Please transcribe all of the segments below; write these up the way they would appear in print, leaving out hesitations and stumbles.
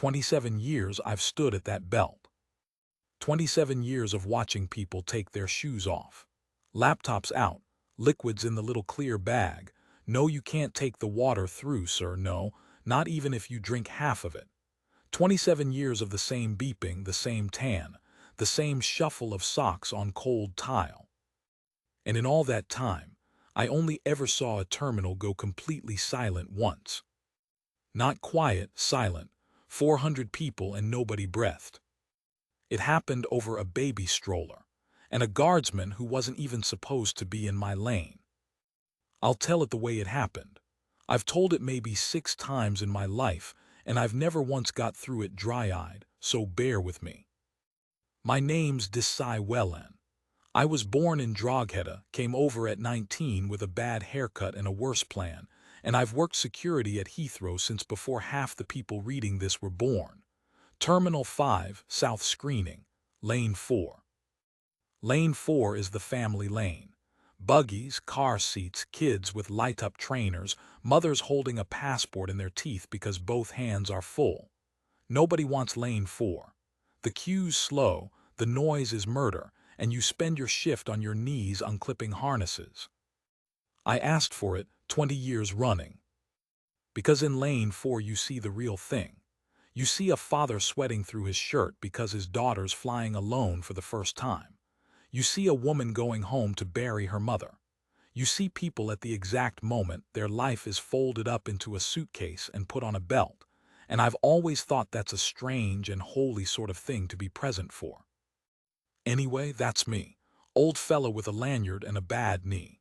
27 years I've stood at that belt. 27 years of watching people take their shoes off. Laptops out, liquids in the little clear bag. No, you can't take the water through, sir, no, not even if you drink half of it. 27 years of the same beeping, the same tan, the same shuffle of socks on cold tile. And in all that time, I only ever saw a terminal go completely silent once. Not quiet, silent, 400 people and nobody breathed. It happened over a baby stroller, and a guardsman who wasn't even supposed to be in my lane. I'll tell it the way it happened. I've told it maybe 6 times in my life, and I've never once got through it dry-eyed, so bear with me. My name's Desai Wellen. I was born in Drogheda, came over at 19 with a bad haircut and a worse plan, and I've worked security at Heathrow since before half the people reading this were born. Terminal 5, South Screening, Lane 4. Lane 4 is the family lane. Buggies, car seats, kids with light-up trainers, mothers holding a passport in their teeth because both hands are full. Nobody wants Lane 4. The queue's slow, the noise is murder, and you spend your shift on your knees unclipping harnesses. I asked for it 20 years running. Because in Lane 4 you see the real thing. You see a father sweating through his shirt because his daughter's flying alone for the first time. You see a woman going home to bury her mother. You see people at the exact moment their life is folded up into a suitcase and put on a belt, and I've always thought that's a strange and holy sort of thing to be present for. Anyway, that's me, old fella with a lanyard and a bad knee.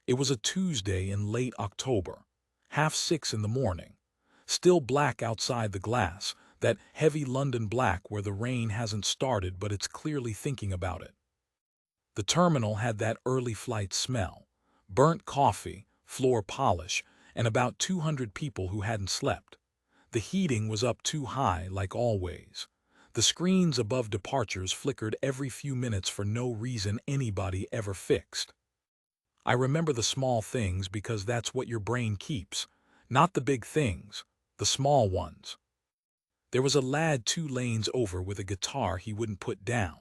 It was a Tuesday in late October, 6:30 in the morning. Still black outside the glass, that heavy London black where the rain hasn't started but it's clearly thinking about it. The terminal had that early flight smell, burnt coffee, floor polish, and about 200 people who hadn't slept. The heating was up too high, like always. The screens above departures flickered every few minutes for no reason anybody ever fixed. I remember the small things because that's what your brain keeps, not the big things, the small ones. There was a lad 2 lanes over with a guitar he wouldn't put down.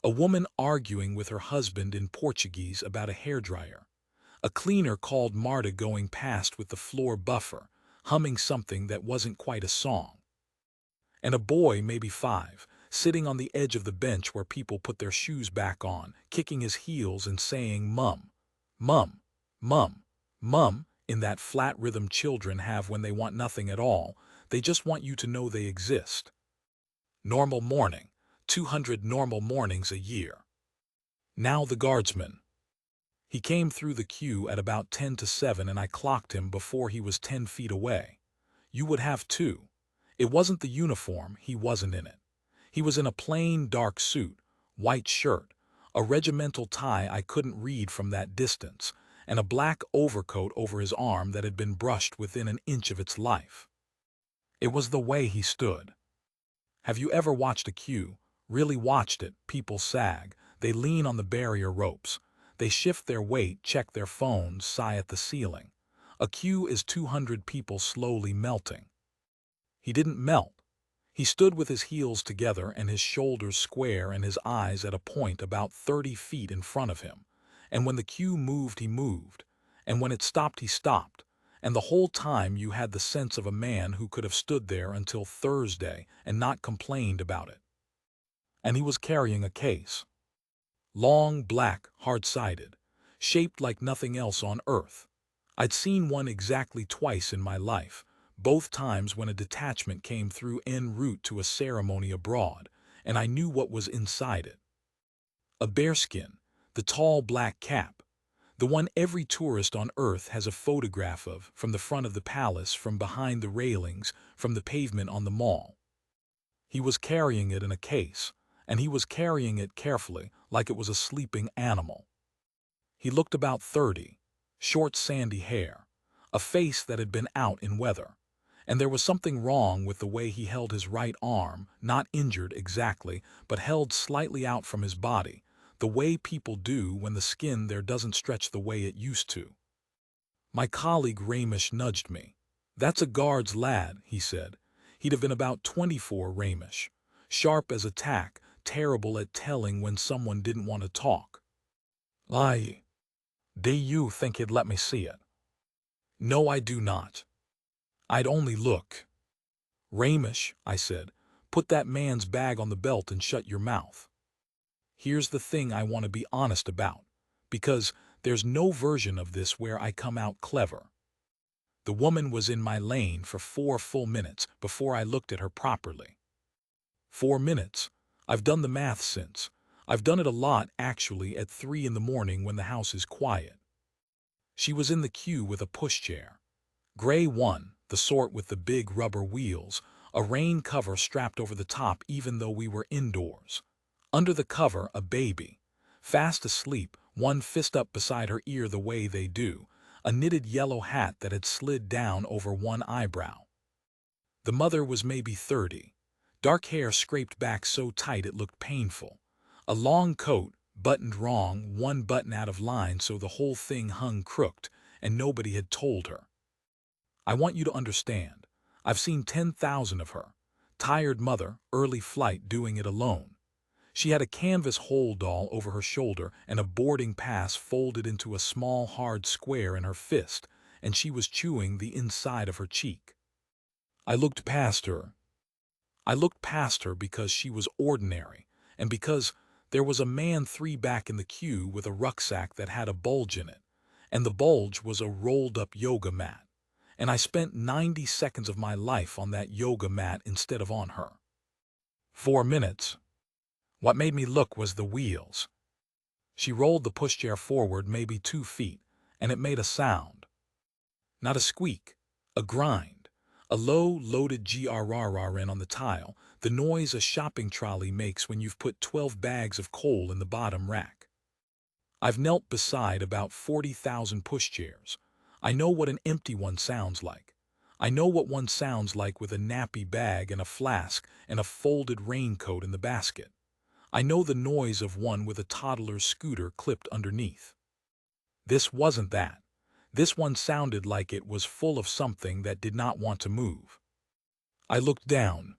A woman arguing with her husband in Portuguese about a hairdryer. A cleaner called Marta going past with the floor buffer, humming something that wasn't quite a song. And a boy, maybe 5, sitting on the edge of the bench where people put their shoes back on, kicking his heels and saying, "Mum, mum, mum, mum," in that flat rhythm children have when they want nothing at all, they just want you to know they exist. Normal morning, 200 normal mornings a year. Now the guardsman. He came through the queue at about 10 to 7 and I clocked him before he was 10 feet away. You would have too. It wasn't the uniform, he wasn't in it. He was in a plain dark suit, white shirt, a regimental tie I couldn't read from that distance, and a black overcoat over his arm that had been brushed within an inch of its life. It was the way he stood. Have you ever watched a queue? Really watched it? People sag, they lean on the barrier ropes, they shift their weight, check their phones, sigh at the ceiling. A queue is 200 people slowly melting. He didn't melt. He stood with his heels together and his shoulders square and his eyes at a point about 30 feet in front of him. And when the queue moved, he moved. And when it stopped, he stopped. And the whole time you had the sense of a man who could have stood there until Thursday and not complained about it. And he was carrying a case. Long, black, hard-sided, shaped like nothing else on earth. I'd seen one exactly twice in my life, both times when a detachment came through en route to a ceremony abroad, and I knew what was inside it. A bearskin, the tall black cap, the one every tourist on Earth has a photograph of, from the front of the palace, from behind the railings, from the pavement on the mall. He was carrying it in a case, and he was carrying it carefully, like it was a sleeping animal. He looked about 30, short sandy hair, a face that had been out in weather. And there was something wrong with the way he held his right arm, not injured exactly, but held slightly out from his body, the way people do when the skin there doesn't stretch the way it used to. My colleague Ramesh nudged me. "That's a guard's lad," he said. He'd have been about 24, Ramish. Sharp as a tack, terrible at telling when someone didn't want to talk. "I. Do you think he'd let me see it?" "No, I do not. I'd only look." "Ramish," I said, "put that man's bag on the belt and shut your mouth. Here's the thing I want to be honest about, because there's no version of this where I come out clever. The woman was in my lane for 4 full minutes before I looked at her properly. 4 minutes. I've done the math since. I've done it a lot, actually, at 3 in the morning when the house is quiet. She was in the queue with a pushchair. Gray one, the sort with the big rubber wheels, a rain cover strapped over the top even though we were indoors. Under the cover, a baby. Fast asleep, one fist up beside her ear the way they do, a knitted yellow hat that had slid down over one eyebrow. The mother was maybe 30. Dark hair scraped back so tight it looked painful. A long coat, buttoned wrong, one button out of line so the whole thing hung crooked, and nobody had told her. I want you to understand. I've seen 10,000 of her. Tired mother, early flight, doing it alone. She had a canvas hold doll over her shoulder and a boarding pass folded into a small hard square in her fist, and she was chewing the inside of her cheek. I looked past her. I looked past her because she was ordinary, and because there was a man 3 back in the queue with a rucksack that had a bulge in it, and the bulge was a rolled-up yoga mat. And I spent 90 seconds of my life on that yoga mat instead of on her. 4 minutes. What made me look was the wheels. She rolled the pushchair forward maybe 2 feet, and it made a sound. Not a squeak, a grind. A low, loaded grrrn on the tile, the noise a shopping trolley makes when you've put 12 bags of coal in the bottom rack. I've knelt beside about 40,000 pushchairs. I know what an empty one sounds like. I know what one sounds like with a nappy bag and a flask and a folded raincoat in the basket. I know the noise of one with a toddler's scooter clipped underneath. This wasn't that. This one sounded like it was full of something that did not want to move. I looked down.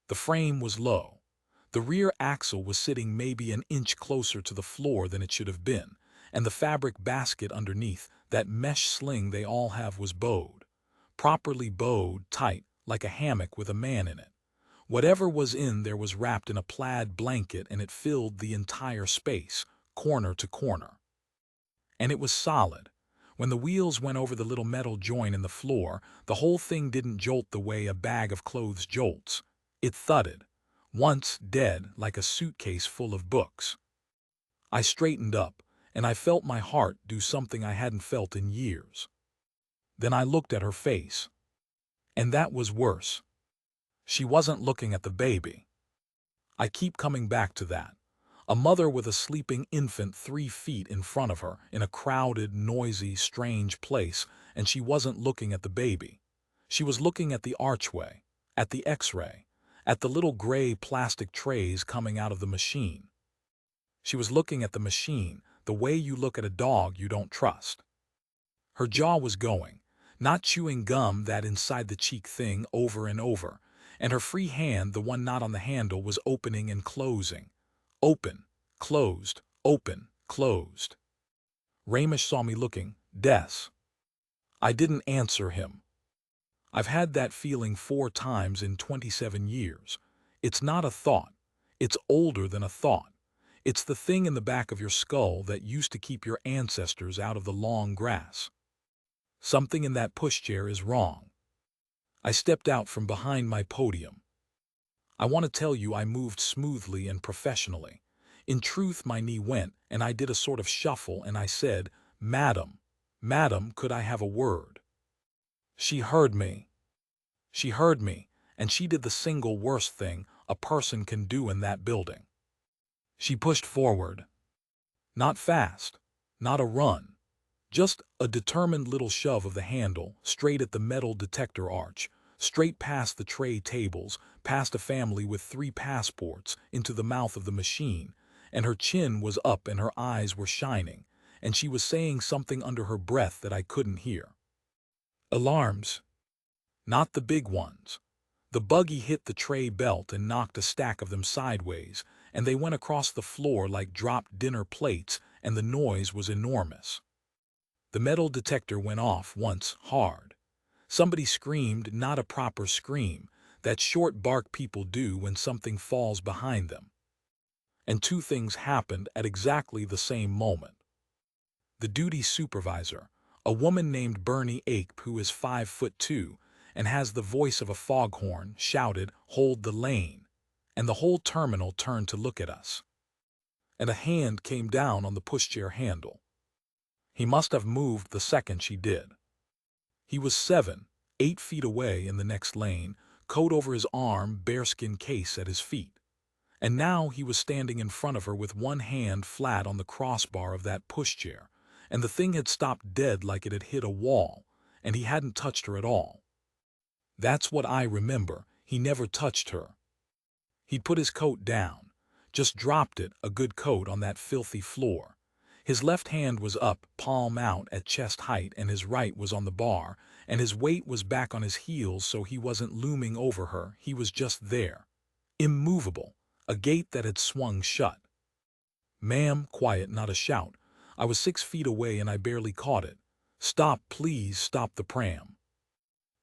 The frame was low. The rear axle was sitting maybe an inch closer to the floor than it should have been, and the fabric basket underneath, that mesh sling they all have, was bowed. Properly bowed, tight, like a hammock with a man in it. Whatever was in there was wrapped in a plaid blanket, and it filled the entire space, corner to corner. And it was solid. When the wheels went over the little metal joint in the floor, the whole thing didn't jolt the way a bag of clothes jolts. It thudded. Once dead, like a suitcase full of books. I straightened up, and I felt my heart do something I hadn't felt in years. Then I looked at her face. And that was worse. She wasn't looking at the baby. I keep coming back to that. A mother with a sleeping infant 3 feet in front of her in a crowded, noisy, strange place, and she wasn't looking at the baby. She was looking at the archway, at the X-ray, at the little gray plastic trays coming out of the machine. She was looking at the machine, the way you look at a dog you don't trust. Her jaw was going, not chewing gum, that inside the cheek thing, over and over, and her free hand, the one not on the handle, was opening and closing. Open, closed, open, closed. Ramish saw me looking, Des. I didn't answer him. I've had that feeling 4 times in 27 years. It's not a thought. It's older than a thought. It's the thing in the back of your skull that used to keep your ancestors out of the long grass. Something in that pushchair is wrong. I stepped out from behind my podium. I want to tell you I moved smoothly and professionally. In truth, my knee went, and I did a sort of shuffle, and I said, "Madam, madam, could I have a word?" She heard me. She heard me, and she did the single worst thing a person can do in that building. She pushed forward. Not fast, not a run, just a determined little shove of the handle, straight at the metal detector arch, straight past the tray tables, past a family with 3 passports, into the mouth of the machine, and her chin was up and her eyes were shining, and she was saying something under her breath that I couldn't hear. Alarms. Not the big ones. The buggy hit the tray belt and knocked a stack of them sideways, and they went across the floor like dropped dinner plates, and the noise was enormous. The metal detector went off once, hard. Somebody screamed, not a proper scream, that short bark people do when something falls behind them. And two things happened at exactly the same moment. The duty supervisor, a woman named Bernie Ape who is 5'2" and has the voice of a foghorn, shouted, "Hold the lane," and the whole terminal turned to look at us. And a hand came down on the pushchair handle. He must have moved the second she did. He was 7, 8 feet away in the next lane, coat over his arm, bearskin case at his feet. And now he was standing in front of her with one hand flat on the crossbar of that pushchair, and the thing had stopped dead like it had hit a wall, and he hadn't touched her at all. That's what I remember, he never touched her. He'd put his coat down, just dropped it, a good coat, on that filthy floor. His left hand was up, palm out at chest height, and his right was on the bar, and his weight was back on his heels, so he wasn't looming over her, he was just there. Immovable, a gate that had swung shut. "Ma'am," quiet, not a shout. I was 6 feet away and I barely caught it. "Stop, please, stop the pram."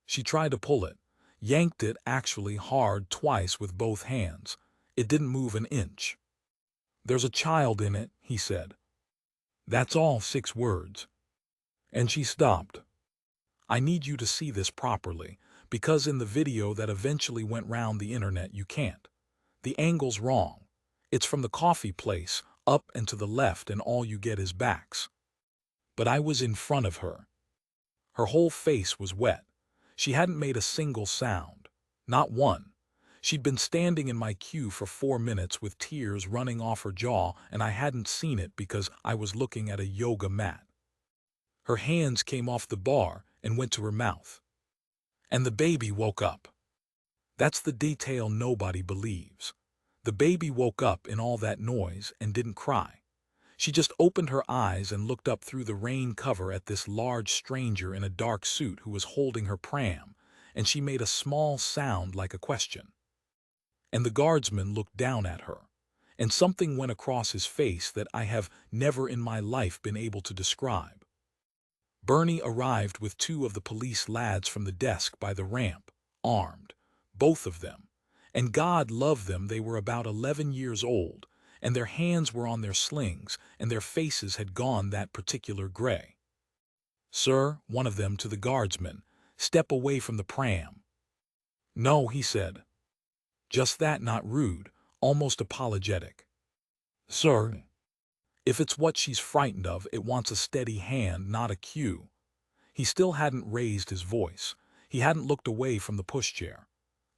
She tried to pull it, yanked it actually hard twice with both hands. It didn't move an inch. "There's a child in it," he said. That's all, 6 words. And she stopped. I need you to see this properly, because in the video that eventually went round the internet you can't. The angle's wrong. It's from the coffee place, up and to the left, and all you get is backs. But I was in front of her. Her whole face was wet. She hadn't made a single sound. Not one. She'd been standing in my queue for 4 minutes with tears running off her jaw, and I hadn't seen it because I was looking at a yoga mat. Her hands came off the bar and went to her mouth. And the baby woke up. That's the detail nobody believes. The baby woke up in all that noise and didn't cry. She just opened her eyes and looked up through the rain cover at this large stranger in a dark suit who was holding her pram, and she made a small sound like a question. And the guardsman looked down at her, and something went across his face that I have never in my life been able to describe. Bernie arrived with 2 of the police lads from the desk by the ramp, armed, both of them, and God love them, they were about 11 years old, and their hands were on their slings, and their faces had gone that particular gray. "Sir," one of them to the guardsman, "step away from the pram." "No," he said. Just that, not rude, almost apologetic. "Sir, if it's what she's frightened of, it wants a steady hand, not a cue." He still hadn't raised his voice. He hadn't looked away from the pushchair.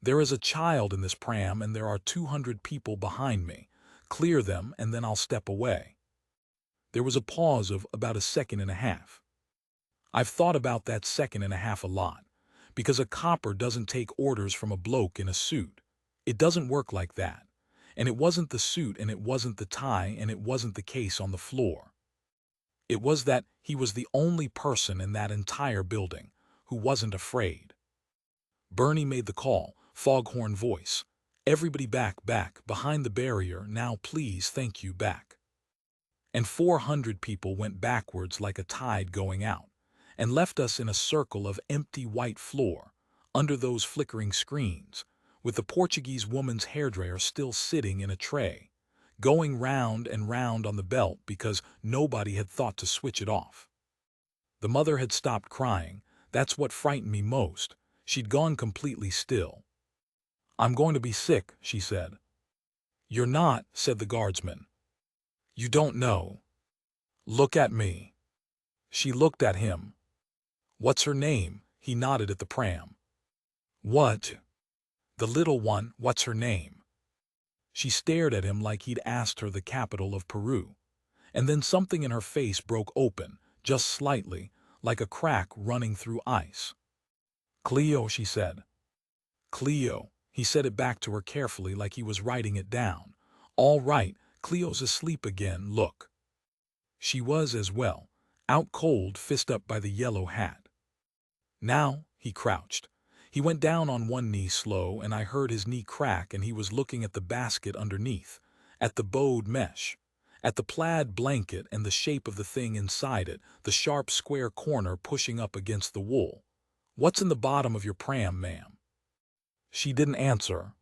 "There is a child in this pram and there are 200 people behind me. Clear them and then I'll step away." There was a pause of about a second and a half. I've thought about that second and a half a lot, because a copper doesn't take orders from a bloke in a suit. It doesn't work like that. And it wasn't the suit, and it wasn't the tie, and it wasn't the case on the floor. It was that he was the only person in that entire building who wasn't afraid. Bernie made the call, foghorn voice. "Everybody back, back, behind the barrier, now please, thank you, back." And 400 people went backwards like a tide going out, and left us in a circle of empty white floor, under those flickering screens, with the Portuguese woman's hairdryer still sitting in a tray, going round and round on the belt because nobody had thought to switch it off. The mother had stopped crying. That's what frightened me most. She'd gone completely still. "I'm going to be sick," she said. "You're not," said the guardsman. "You don't know. Look at me." She looked at him. "What's her name?" He nodded at the pram. "What?" "The little one, what's her name?" She stared at him like he'd asked her the capital of Peru. And then something in her face broke open, just slightly, like a crack running through ice. "Cleo," she said. "Cleo." He said it back to her carefully like he was writing it down. "All right, Cleo's asleep again, look." She was as well, out cold, fist up by the yellow hat. "Now," he crouched. He went down on one knee slow, and I heard his knee crack, and he was looking at the basket underneath, at the bowed mesh, at the plaid blanket and the shape of the thing inside it, the sharp square corner pushing up against the wool. "What's in the bottom of your pram, ma'am?" She didn't answer.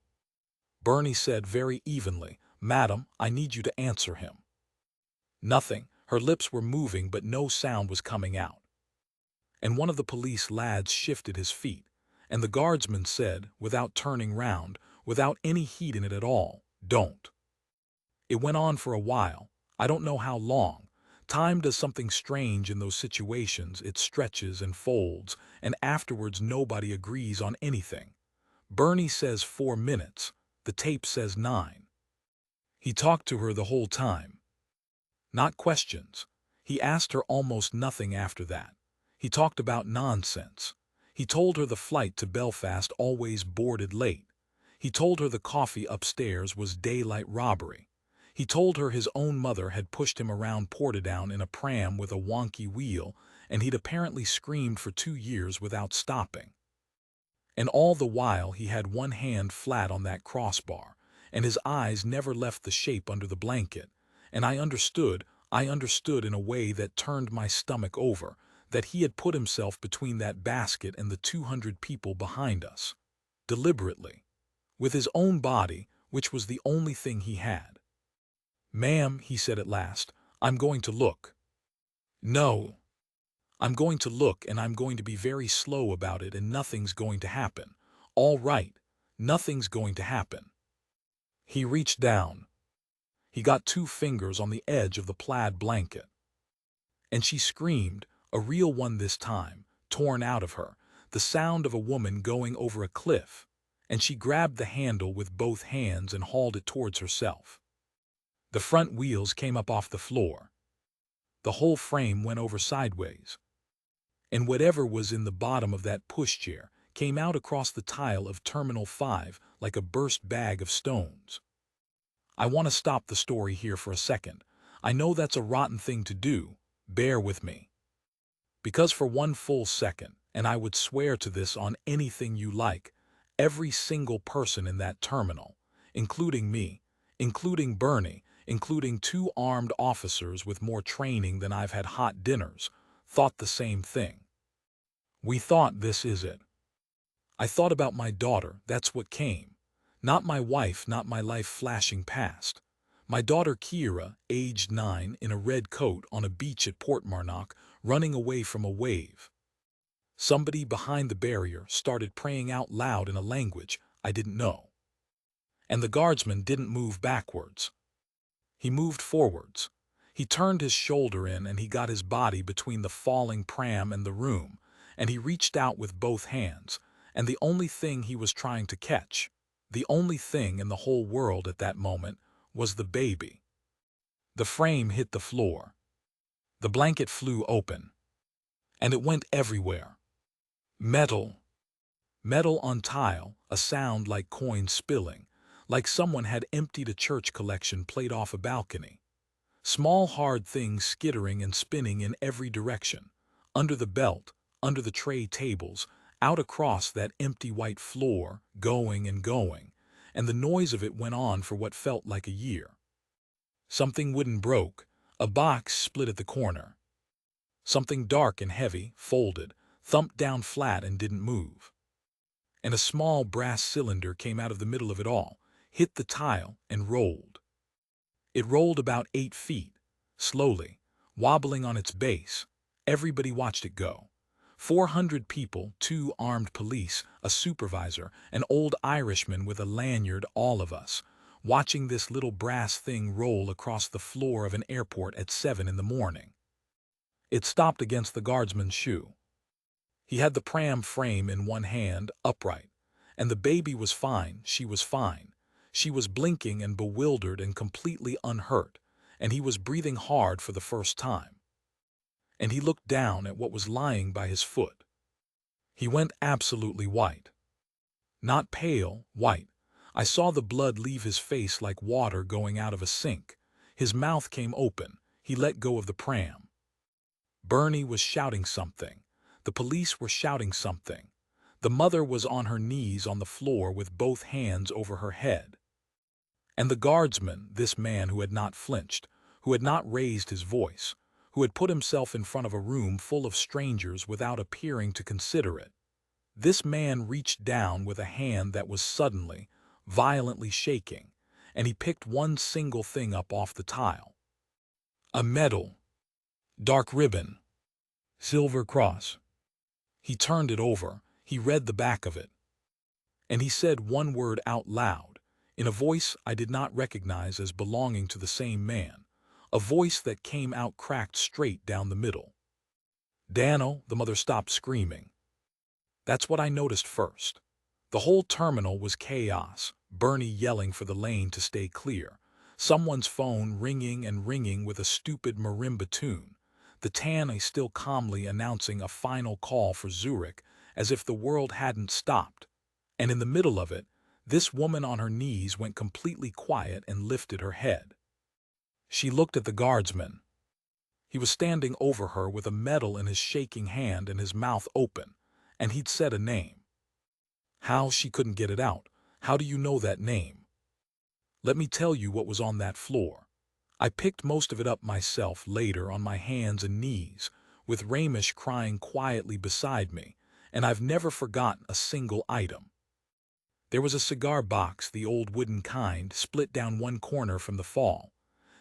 Bernie said very evenly, "Madam, I need you to answer him." Nothing. Her lips were moving, but no sound was coming out. And one of the police lads shifted his feet, and the guardsman said, without turning round, without any heat in it at all, "Don't." It went on for a while. I don't know how long. Time does something strange in those situations. It stretches and folds, and afterwards nobody agrees on anything. Bernie says 4 minutes. The tape says 9. He talked to her the whole time. Not questions. He asked her almost nothing after that. He talked about nonsense. He told her the flight to Belfast always boarded late. He told her the coffee upstairs was daylight robbery. He told her his own mother had pushed him around Portadown in a pram with a wonky wheel, and he'd apparently screamed for 2 years without stopping. And all the while he had one hand flat on that crossbar, and his eyes never left the shape under the blanket. And I understood in a way that turned my stomach over, that he had put himself between that basket and the 200 people behind us. Deliberately. With his own body, which was the only thing he had. "Ma'am," he said at last, "I'm going to look." "No. I'm going to look, and I'm going to be very slow about it, and nothing's going to happen. All right. Nothing's going to happen." He reached down. He got 2 fingers on the edge of the plaid blanket. And she screamed, a real one this time, torn out of her, the sound of a woman going over a cliff, and she grabbed the handle with both hands and hauled it towards herself. The front wheels came up off the floor. The whole frame went over sideways. And whatever was in the bottom of that pushchair came out across the tile of Terminal 5 like a burst bag of stones. I want to stop the story here for a second. I know that's a rotten thing to do. Bear with me. Because for one full second, and I would swear to this on anything you like, every single person in that terminal, including me, including Bernie, including 2 armed officers with more training than I've had hot dinners, thought the same thing. We thought, this is it. I thought about my daughter, that's what came. Not my wife, not my life flashing past. My daughter Kira, aged 9, in a red coat on a beach at Portmarnock, running away from a wave. Somebody behind the barrier started praying out loud in a language I didn't know. And the guardsman didn't move backwards. He moved forwards. He turned his shoulder in, and he got his body between the falling pram and the room, and he reached out with both hands, and the only thing he was trying to catch, the only thing in the whole world at that moment, was the baby. The frame hit the floor. The blanket flew open. And it went everywhere. Metal. Metal on tile, a sound like coins spilling, like someone had emptied a church collection plate off a balcony. Small hard things skittering and spinning in every direction, under the belt, under the tray tables, out across that empty white floor, going and going, and the noise of it went on for what felt like a year. Something wooden broke, a box split at the corner. Something dark and heavy, folded, thumped down flat and didn't move. And a small brass cylinder came out of the middle of it all, hit the tile, and rolled. It rolled about 8 feet, slowly, wobbling on its base. Everybody watched it go. 400 people, 2 armed police, a supervisor, an old Irishman with a lanyard, all of us, watching this little brass thing roll across the floor of an airport at 7 in the morning. It stopped against the guardsman's shoe. He had the pram frame in one hand, upright, and the baby was fine, she was fine. She was blinking and bewildered and completely unhurt, and he was breathing hard for the first time. And he looked down at what was lying by his foot. He went absolutely white. Not pale, white. I saw the blood leave his face like water going out of a sink. His mouth came open. He let go of the pram. Bernie was shouting something. The police were shouting something. The mother was on her knees on the floor with both hands over her head. And the guardsman, this man who had not flinched, who had not raised his voice, who had put himself in front of a room full of strangers without appearing to consider it, this man reached down with a hand that was suddenly, violently shaking, and he picked one single thing up off the tile. A medal, dark ribbon, silver cross. He turned it over, he read the back of it, and he said one word out loud, in a voice I did not recognize as belonging to the same man, a voice that came out cracked straight down the middle. "Dano," the mother stopped screaming. That's what I noticed first. The whole terminal was chaos, Bernie yelling for the lane to stay clear, someone's phone ringing and ringing with a stupid marimba tune, the Tannoy still calmly announcing a final call for Zurich as if the world hadn't stopped. And in the middle of it, this woman on her knees went completely quiet and lifted her head. She looked at the guardsman. He was standing over her with a medal in his shaking hand and his mouth open, and he'd said a name. How she couldn't get it out. How do you know that name? Let me tell you what was on that floor. I picked most of it up myself later on my hands and knees, with Ramesh crying quietly beside me, and I've never forgotten a single item. There was a cigar box, the old wooden kind, split down one corner from the fall.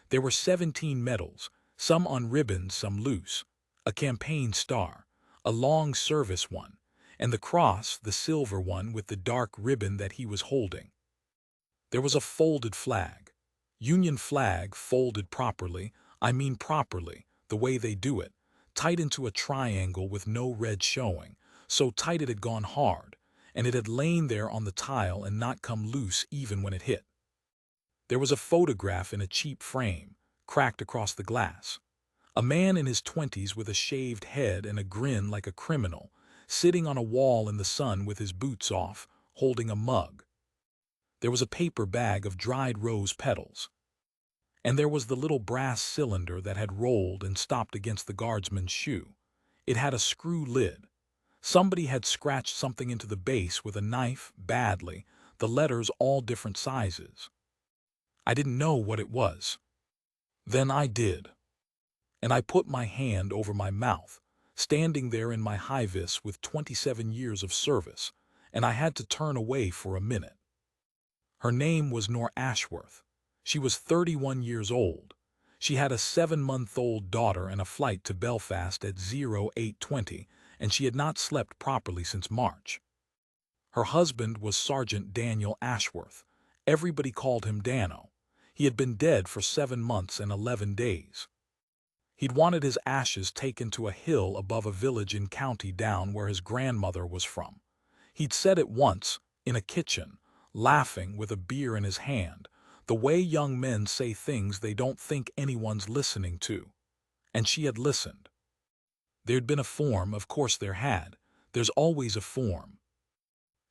There were 17 medals, some on ribbons, some loose, a campaign star, a long service one, and the cross, the silver one with the dark ribbon that he was holding. There was a folded flag. Union flag folded properly, I mean properly, the way they do it, tight into a triangle with no red showing, so tight it had gone hard, and it had lain there on the tile and not come loose even when it hit. There was a photograph in a cheap frame, cracked across the glass. A man in his 20s with a shaved head and a grin like a criminal, sitting on a wall in the sun with his boots off, holding a mug. There was a paper bag of dried rose petals. And there was the little brass cylinder that had rolled and stopped against the guardsman's shoe. It had a screw lid. Somebody had scratched something into the base with a knife, badly, the letters all different sizes. I didn't know what it was. Then I did. And I put my hand over my mouth, standing there in my high-vis with 27 years of service, and I had to turn away for a minute. Her name was Nor Ashworth. She was 31 years old. She had a 7-month-old daughter and a flight to Belfast at 08:20, and she had not slept properly since March. Her husband was Sergeant Daniel Ashworth. Everybody called him Dano. He had been dead for 7 months and 11 days. He'd wanted his ashes taken to a hill above a village in County Down where his grandmother was from. He'd said it once, in a kitchen, laughing with a beer in his hand, the way young men say things they don't think anyone's listening to. And she had listened. There'd been a form, of course there had. There's always a form.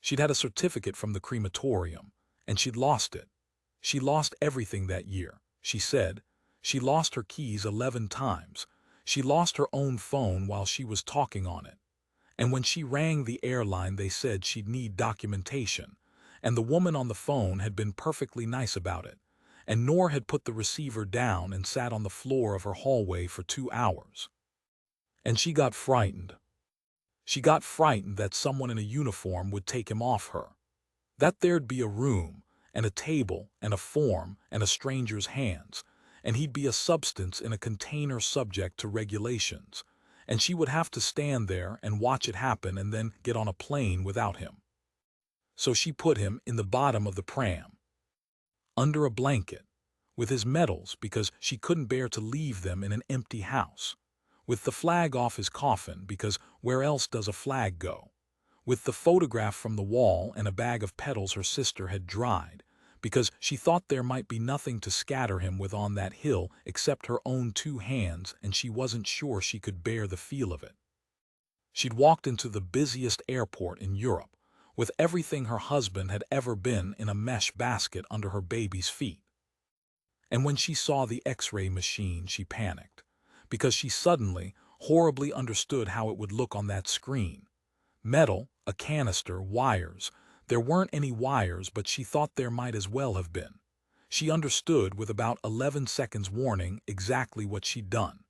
She'd had a certificate from the crematorium, and she'd lost it. She lost everything that year, she said. She lost her keys 11 times. She lost her own phone while she was talking on it. And when she rang the airline, they said she'd need documentation. And the woman on the phone had been perfectly nice about it. And Nor had put the receiver down and sat on the floor of her hallway for 2 hours. And she got frightened. She got frightened that someone in a uniform would take him off her. That there'd be a room, and a table, and a form, and a stranger's hands, and he'd be a substance in a container subject to regulations, and she would have to stand there and watch it happen and then get on a plane without him. So she put him in the bottom of the pram, under a blanket, with his medals because she couldn't bear to leave them in an empty house, with the flag off his coffin because where else does a flag go, with the photograph from the wall and a bag of petals her sister had dried, because she thought there might be nothing to scatter him with on that hill except her own 2 hands, and she wasn't sure she could bear the feel of it. She'd walked into the busiest airport in Europe, with everything her husband had ever been in a mesh basket under her baby's feet. And when she saw the X-ray machine, she panicked, because she suddenly, horribly understood how it would look on that screen. Metal, a canister, wires. There weren't any wires, but she thought there might as well have been. She understood with about 11 seconds warning exactly what she'd done.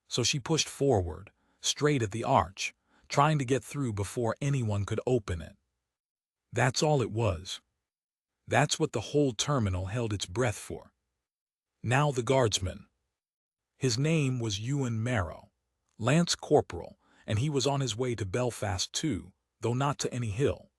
So she pushed forward, straight at the arch, trying to get through before anyone could open it. That's all it was. That's what the whole terminal held its breath for. Now the guardsman. His name was Ewan Marrow, Lance Corporal, and he was on his way to Belfast too, though not to any hill.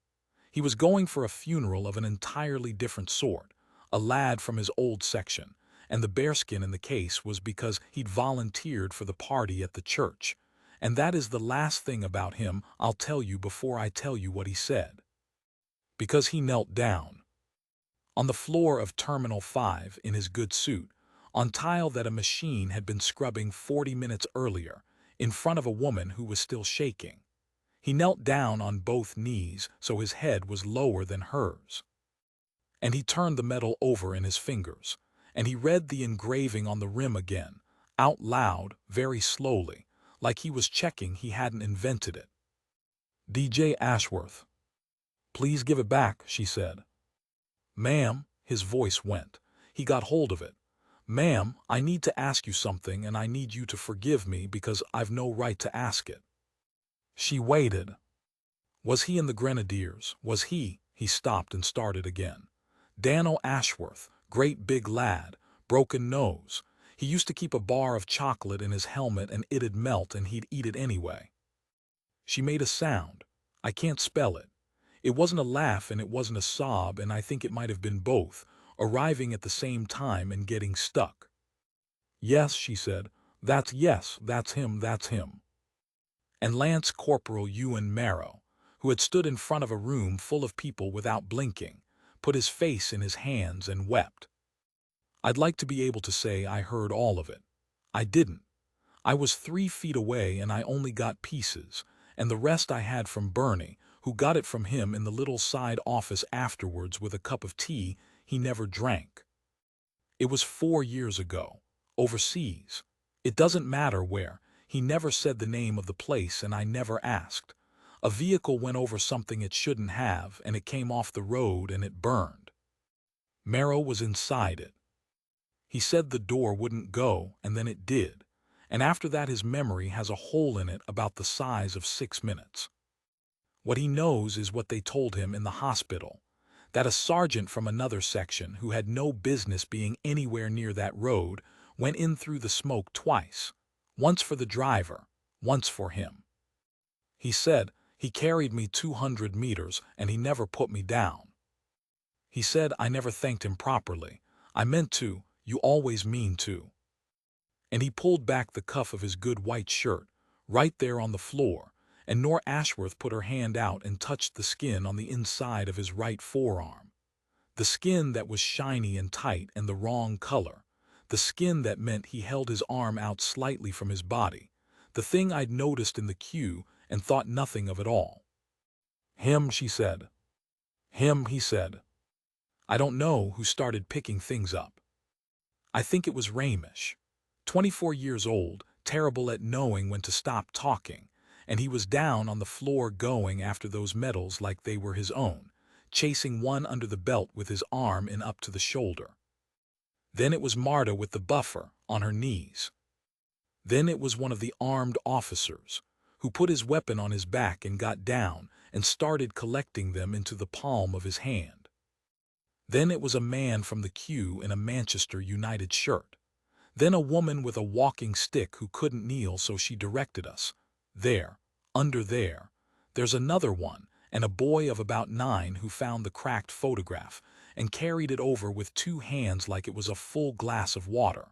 He was going for a funeral of an entirely different sort, a lad from his old section, and the bearskin in the case was because he'd volunteered for the party at the church. And that is the last thing about him I'll tell you before I tell you what he said. Because he knelt down on the floor of Terminal 5 in his good suit, on tile that a machine had been scrubbing 40 minutes earlier, in front of a woman who was still shaking. He knelt down on both knees so his head was lower than hers. And he turned the metal over in his fingers, and he read the engraving on the rim again, out loud, very slowly, like he was checking he hadn't invented it. DJ Ashworth. Please give it back, she said. Ma'am, his voice went. He got hold of it. Ma'am, I need to ask you something and I need you to forgive me because I've no right to ask it. She waited. Was he in the Grenadiers? Was he? He stopped and started again. Dano Ashworth, great big lad, broken nose. He used to keep a bar of chocolate in his helmet and it'd melt and he'd eat it anyway. She made a sound. I can't spell it. It wasn't a laugh and it wasn't a sob, and I think it might have been both, arriving at the same time and getting stuck. Yes, she said. That's him, that's him. And Lance Corporal Ewan Marrow, who had stood in front of a room full of people without blinking, put his face in his hands and wept. I'd like to be able to say I heard all of it. I didn't. I was 3 feet away and I only got pieces, and the rest I had from Bernie, who got it from him in the little side office afterwards with a cup of tea he never drank. It was 4 years ago, overseas. It doesn't matter where. He never said the name of the place and I never asked. A vehicle went over something it shouldn't have and it came off the road and it burned. Marrow was inside it. He said the door wouldn't go and then it did, and after that his memory has a hole in it about the size of 6 minutes. What he knows is what they told him in the hospital, that a sergeant from another section who had no business being anywhere near that road went in through the smoke twice, once for the driver, once for him. He said, he carried me 200 meters and he never put me down. He said I never thanked him properly. I meant to, you always mean to. And he pulled back the cuff of his good white shirt, right there on the floor, and Nora Ashworth put her hand out and touched the skin on the inside of his right forearm. The skin that was shiny and tight and the wrong color. The skin that meant he held his arm out slightly from his body. The thing I'd noticed in the queue and thought nothing of at all. Him, she said. Him, he said. I don't know who started picking things up. I think it was Raimish. 24 years old, terrible at knowing when to stop talking, and he was down on the floor going after those medals like they were his own, chasing one under the belt with his arm in up to the shoulder. Then it was Marta with the buffer, on her knees. Then it was one of the armed officers, who put his weapon on his back and got down and started collecting them into the palm of his hand. Then it was a man from the queue in a Manchester United shirt. Then a woman with a walking stick who couldn't kneel, so she directed us. There, under there, there's another one, and a boy of about 9 who found the cracked photograph and carried it over with 2 hands like it was a full glass of water.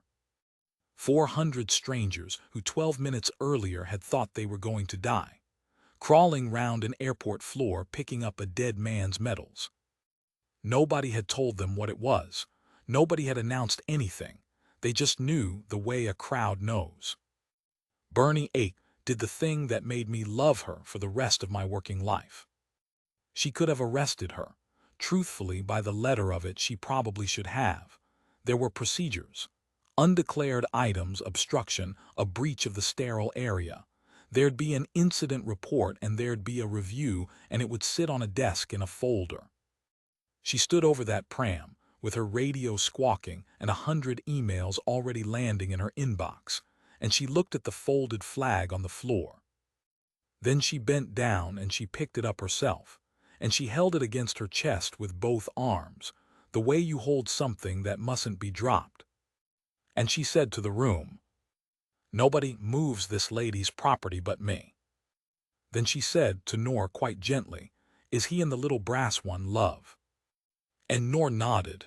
400 strangers who 12 minutes earlier had thought they were going to die, crawling round an airport floor picking up a dead man's medals. Nobody had told them what it was. Nobody had announced anything. They just knew the way a crowd knows. Bernie Ake did the thing that made me love her for the rest of my working life. She could have arrested her. Truthfully, by the letter of it, she probably should have. There were procedures. Undeclared items, obstruction, a breach of the sterile area. There'd be an incident report and there'd be a review, and it would sit on a desk in a folder. She stood over that pram, with her radio squawking and 100 emails already landing in her inbox, and she looked at the folded flag on the floor. Then she bent down and she picked it up herself, and she held it against her chest with both arms, the way you hold something that mustn't be dropped. And she said to the room, "Nobody moves this lady's property but me." Then she said to Nor quite gently, "Is he and the little brass one love?" And Nor nodded.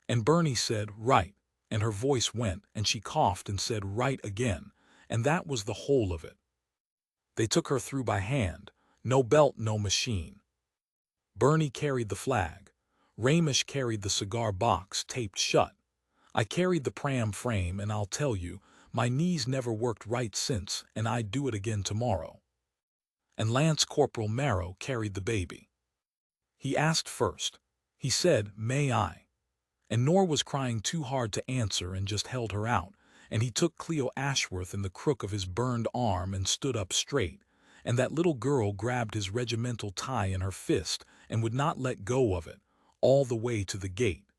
And Bernie said, "Right," and her voice went, and she coughed and said, "Right" again, and that was the whole of it. They took her through by hand, no belt, no machine. Bernie carried the flag. Ramesh carried the cigar box taped shut. I carried the pram frame, and I'll tell you, my knees never worked right since, and I'd do it again tomorrow. And Lance Corporal Marrow carried the baby. He asked first. He said, "May I?" And Nor was crying too hard to answer and just held her out, and he took Cleo Ashworth in the crook of his burned arm and stood up straight, and that little girl grabbed his regimental tie in her fist and would not let go of it, all the way to the gate.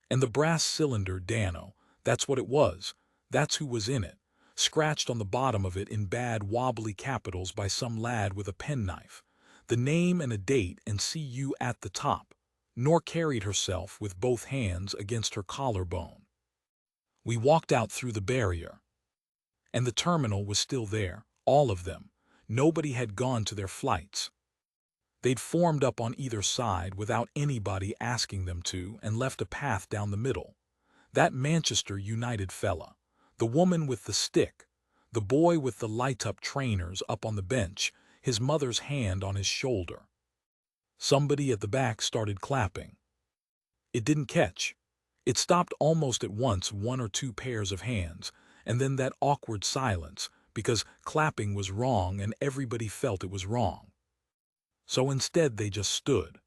And the brass cylinder, Dano, that's what it was, that's who was in it, scratched on the bottom of it in bad wobbly capitals by some lad with a penknife, the name and a date and "See you" at the top. Nor carried herself with both hands against her collarbone. We walked out through the barrier. And the terminal was still there, all of them. Nobody had gone to their flights. They'd formed up on either side without anybody asking them to and left a path down the middle. That Manchester United fella, the woman with the stick, the boy with the light-up trainers up on the bench, his mother's hand on his shoulder. Somebody at the back started clapping. It didn't catch. It stopped almost at once, one or two pairs of hands, and then that awkward silence, because clapping was wrong and everybody felt it was wrong. So instead they just stood.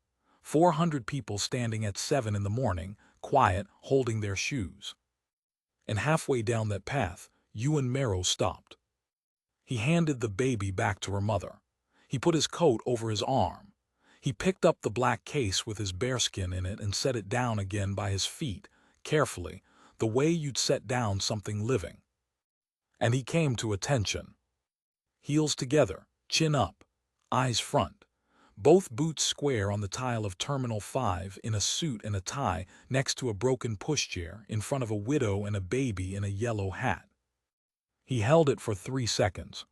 400 people standing at 7 in the morning, quiet, holding their shoes. And halfway down that path, Ewan Marrow stopped. He handed the baby back to her mother. He put his coat over his arm. He picked up the black case with his bearskin in it and set it down again by his feet, carefully, the way you'd set down something living. And he came to attention. Heels together, chin up, eyes front, both boots square on the tile of Terminal 5, in a suit and a tie, next to a broken pushchair, in front of a widow and a baby in a yellow hat. He held it for 3 seconds.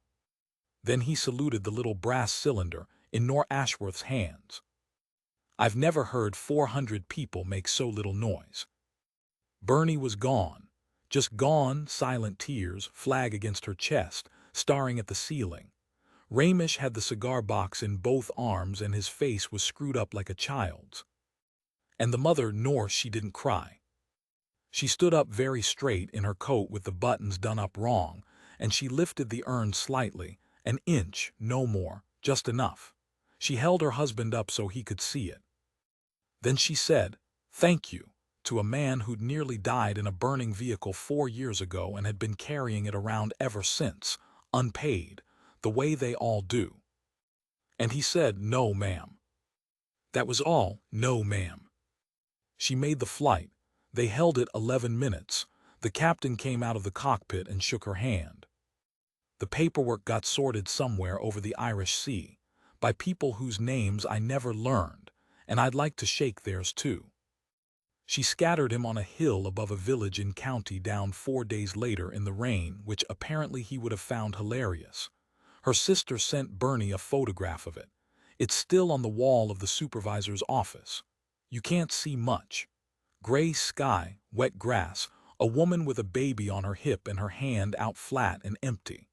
Then he saluted the little brass cylinder in Nor Ashworth's hands. I've never heard 400 people make so little noise. Bernie was gone, just gone, silent tears, flag against her chest, staring at the ceiling. Ramesh had the cigar box in both arms and his face was screwed up like a child's. And the mother, Nor, she didn't cry. She stood up very straight in her coat with the buttons done up wrong, and she lifted the urn slightly, an inch, no more, just enough. She held her husband up so he could see it. Then she said, "Thank you," to a man who'd nearly died in a burning vehicle 4 years ago and had been carrying it around ever since, unpaid, the way they all do. And he said, "No, ma'am." That was all, "No, ma'am." She made the flight. They held it 11 minutes. The captain came out of the cockpit and shook her hand. The paperwork got sorted somewhere over the Irish Sea, by people whose names I never learned, and I'd like to shake theirs too. She scattered him on a hill above a village in County Down 4 days later in the rain, which apparently he would have found hilarious. Her sister sent Bernie a photograph of it. It's still on the wall of the supervisor's office. You can't see much. Gray sky, wet grass, a woman with a baby on her hip and her hand out flat and empty.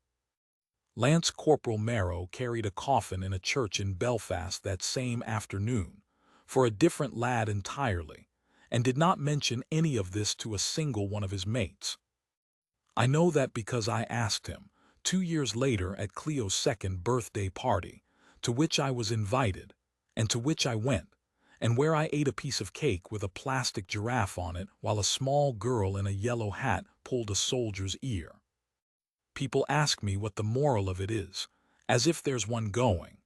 Lance Corporal Marrow carried a coffin in a church in Belfast that same afternoon, for a different lad entirely, and did not mention any of this to a single one of his mates. I know that because I asked him, 2 years later at Cleo's 2nd birthday party, to which I was invited, and to which I went, and where I ate a piece of cake with a plastic giraffe on it while a small girl in a yellow hat pulled a soldier's ear. People ask me what the moral of it is, as if there's one going.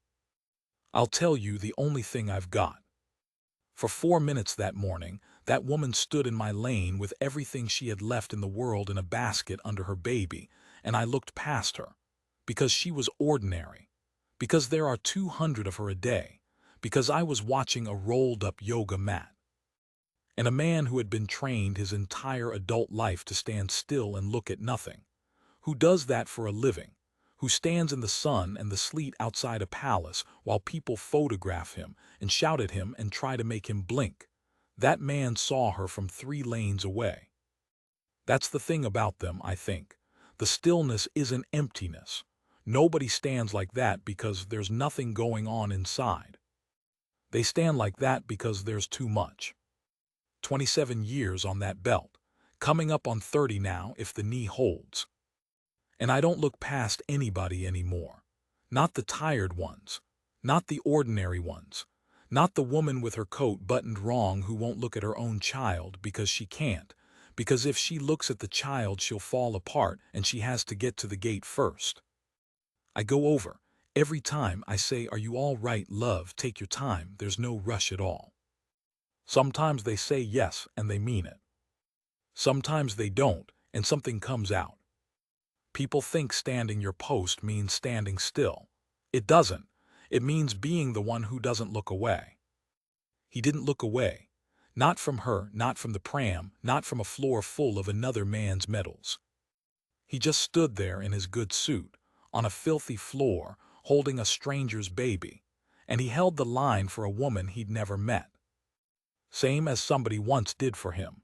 I'll tell you the only thing I've got. For 4 minutes that morning, that woman stood in my lane with everything she had left in the world in a basket under her baby, and I looked past her. Because she was ordinary. Because there are 200 of her a day. Because I was watching a rolled-up yoga mat. And a man who had been trained his entire adult life to stand still and look at nothing. Who does that for a living. Who stands in the sun and the sleet outside a palace while people photograph him and shout at him and try to make him blink. That man saw her from 3 lanes away. That's the thing about them, I think. The stillness isn't emptiness. Nobody stands like that because there's nothing going on inside. They stand like that because there's too much. 27 years on that belt. Coming up on 30 now if the knee holds. And I don't look past anybody anymore. Not the tired ones. Not the ordinary ones. Not the woman with her coat buttoned wrong who won't look at her own child because she can't. Because if she looks at the child she'll fall apart and she has to get to the gate first. I go over. Every time I say, "Are you all right, love? Take your time. There's no rush at all." Sometimes they say yes and they mean it. Sometimes they don't and something comes out. People think standing your post means standing still. It doesn't. It means being the one who doesn't look away. He didn't look away. Not from her, not from the pram, not from a floor full of another man's medals. He just stood there in his good suit, on a filthy floor, holding a stranger's baby, and he held the line for a woman he'd never met. Same as somebody once did for him.